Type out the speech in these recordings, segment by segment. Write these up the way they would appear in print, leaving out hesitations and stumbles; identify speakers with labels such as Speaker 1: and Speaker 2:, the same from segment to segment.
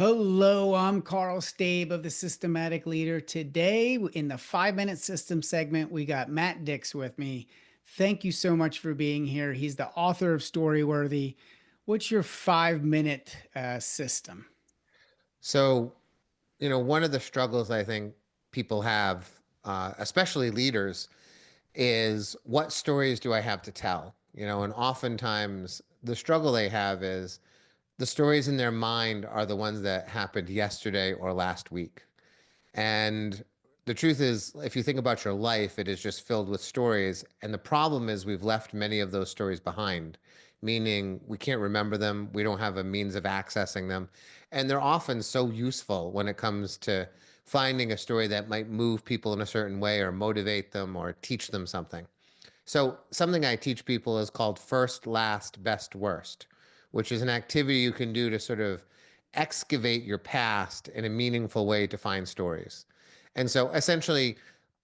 Speaker 1: Hello, I'm Carl Stabe of the Systematic Leader. Today, in the 5 Minute System segment, we got Matt Dix with me. Thank you so much for being here. He's the author of Storyworthy. What's your 5 minute system?
Speaker 2: So, one of the struggles I think people have, especially leaders, is what stories do I have to tell? And oftentimes the struggle they have is the stories in their mind are the ones that happened yesterday or last week. And the truth is, if you think about your life, it is just filled with stories. And the problem is, we've left many of those stories behind, meaning we can't remember them. We don't have a means of accessing them. And they're often so useful when it comes to finding a story that might move people in a certain way or motivate them or teach them something. So, something I teach people is called first, last, best, worst, which is an activity you can do to sort of excavate your past in a meaningful way to find stories. And so, essentially,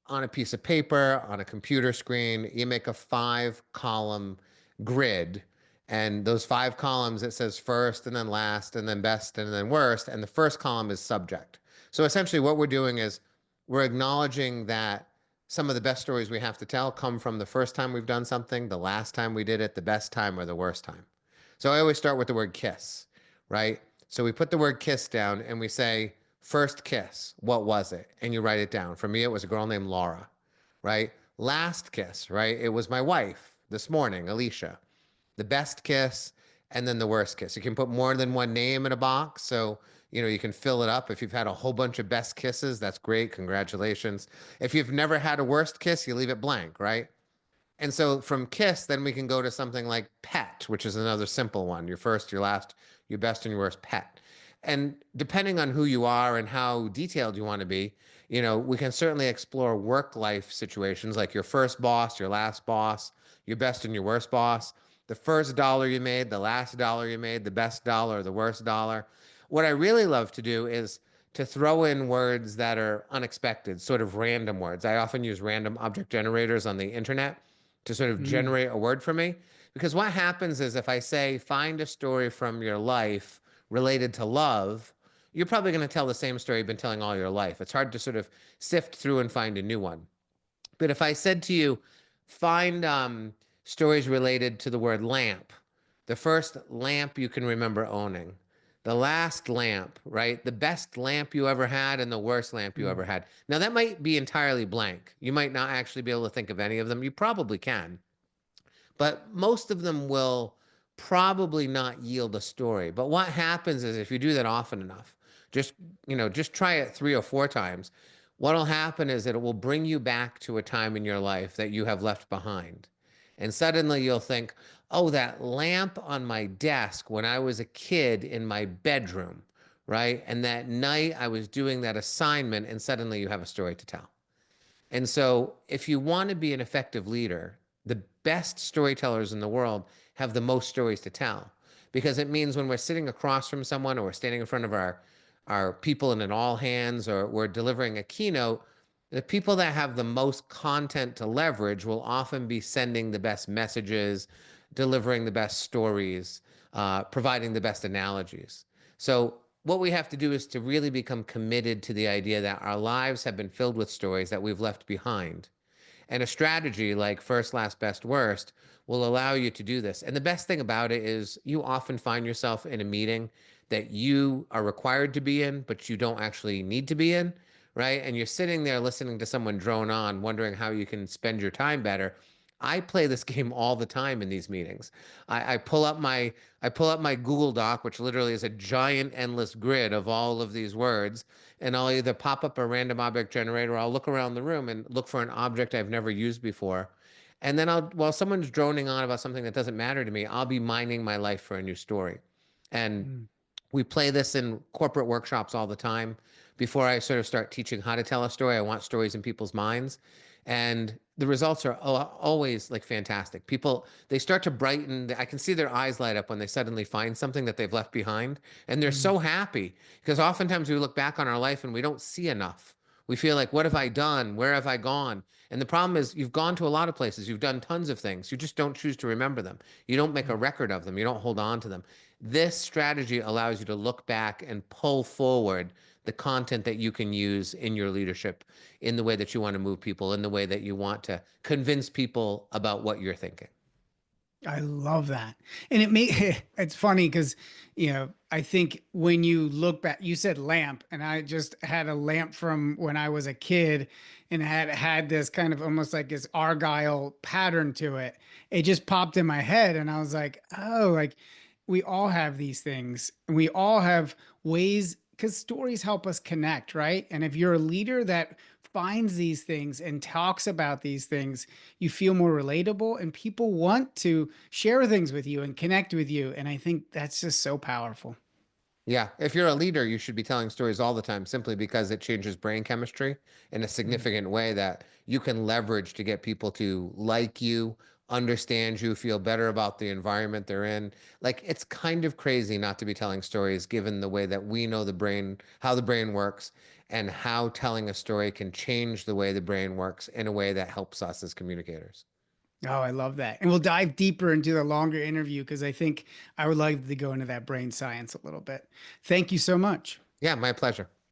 Speaker 2: on a piece of paper, on a computer screen, you make a 5 column grid. And those 5 columns, it says first and then last and then best and then worst. And the first column is subject. So essentially, what we're doing is we're acknowledging that some of the best stories we have to tell come from the first time we've done something, the last time we did it, the best time, or the worst time. So I always start with the word kiss, right? So we put the word kiss down and we say, first kiss, what was it? And you write it down. For me, it was a girl named Laura, right? Last kiss, right? It was my wife this morning, Alicia. The best kiss, and then the worst kiss. You can put more than one name in a box. So, you can fill it up. If you've had a whole bunch of best kisses, that's great. Congratulations. If you've never had a worst kiss, you leave it blank, right? And so from kiss, then we can go to something like pet, which is another simple one. Your first, your last, your best, and your worst pet. And depending on who you are and how detailed you want to be, we can certainly explore work life situations like your first boss, your last boss, your best and your worst boss, the first dollar you made, the last dollar you made, the best dollar, the worst dollar. What I really love to do is to throw in words that are unexpected, sort of random words. I often use random object generators on the internet to sort of
Speaker 1: Mm.
Speaker 2: generate a word for me. Because what happens is if I say, find a story from your life related to love, you're probably going to tell the same story you've been telling all your life. It's hard to sort of sift through and find a new one. But if I said to you, find stories related to the word lamp, the first lamp you can remember owning, the last lamp, right? The best lamp you ever had and the worst lamp you
Speaker 1: Mm.
Speaker 2: ever had. Now, that might be entirely blank. You might not actually be able to think of any of them. You probably can, but most of them will probably not yield a story. But what happens is if you do that often enough, just just try it 3 or 4 times. What'll happen is it will bring you back to a time in your life that you have left behind. And suddenly you'll think, oh, that lamp on my desk when I was a kid in my bedroom, right? And that night I was doing that assignment, and suddenly you have a story to tell. And so, if you want to be an effective leader, the best storytellers in the world have the most stories to tell because it means when we're sitting across from someone or we're standing in front of our people in an all hands or we're delivering a keynote, the people that have the most content to leverage will often be sending the best messages, delivering the best stories, providing the best analogies. So, what we have to do is to really become committed to the idea that our lives have been filled with stories that we've left behind. And a strategy like first, last, best, worst will allow you to do this. And the best thing about it is you often find yourself in a meeting that you are required to be in, but you don't actually need to be in, right? And you're sitting there listening to someone drone on, wondering how you can spend your time better. I play this game all the time in these meetings. I pull up my Google Doc, which literally is a giant endless grid of all of these words, and I'll either pop up a random object generator or I'll look around the room and look for an object I've never used before. And then while someone's droning on about something that doesn't matter to me, I'll be mining my life for a new story. And
Speaker 1: Mm.
Speaker 2: we play this in corporate workshops all the time. Before I sort of start teaching how to tell a story, I want stories in people's minds. And the results are always like fantastic. People, they start to brighten. I can see their eyes light up when they suddenly find something that they've left behind. And they're
Speaker 1: Mm.
Speaker 2: so happy because oftentimes we look back on our life and we don't see enough. We feel like, what have I done? Where have I gone? And the problem is, you've gone to a lot of places, you've done tons of things. You just don't choose to remember them. You don't make a
Speaker 1: Mm.
Speaker 2: record of them, you don't hold on to them. This strategy allows you to look back and pull forward the content that you can use in your leadership in the way that you want to move people, in the way that you want to convince people about what you're thinking.
Speaker 1: I love that. And it may it's funny because I think when you look back, you said lamp, and I just had a lamp from when I was a kid and had this kind of almost like this argyle pattern to it. It just popped in my head and I was like, oh, like we all have these things and we all have ways because stories help us connect, right? And if you're a leader that finds these things and talks about these things, you feel more relatable and people want to share things with you and connect with you. And I think that's just so powerful.
Speaker 2: Yeah, if you're a leader, you should be telling stories all the time simply because it changes brain chemistry in a
Speaker 1: Mm.
Speaker 2: significant way that you can leverage to get people to like you, understand you, feel better about the environment they're in. Like it's kind of crazy not to be telling stories given the way that we know the brain, how the brain works, and how telling a story can change the way the brain works in a way that helps us as communicators.
Speaker 1: Oh, I love that. And we'll dive deeper into the longer interview because I think I would like to go into that brain science a little bit. Thank you so much.
Speaker 2: Yeah, my pleasure.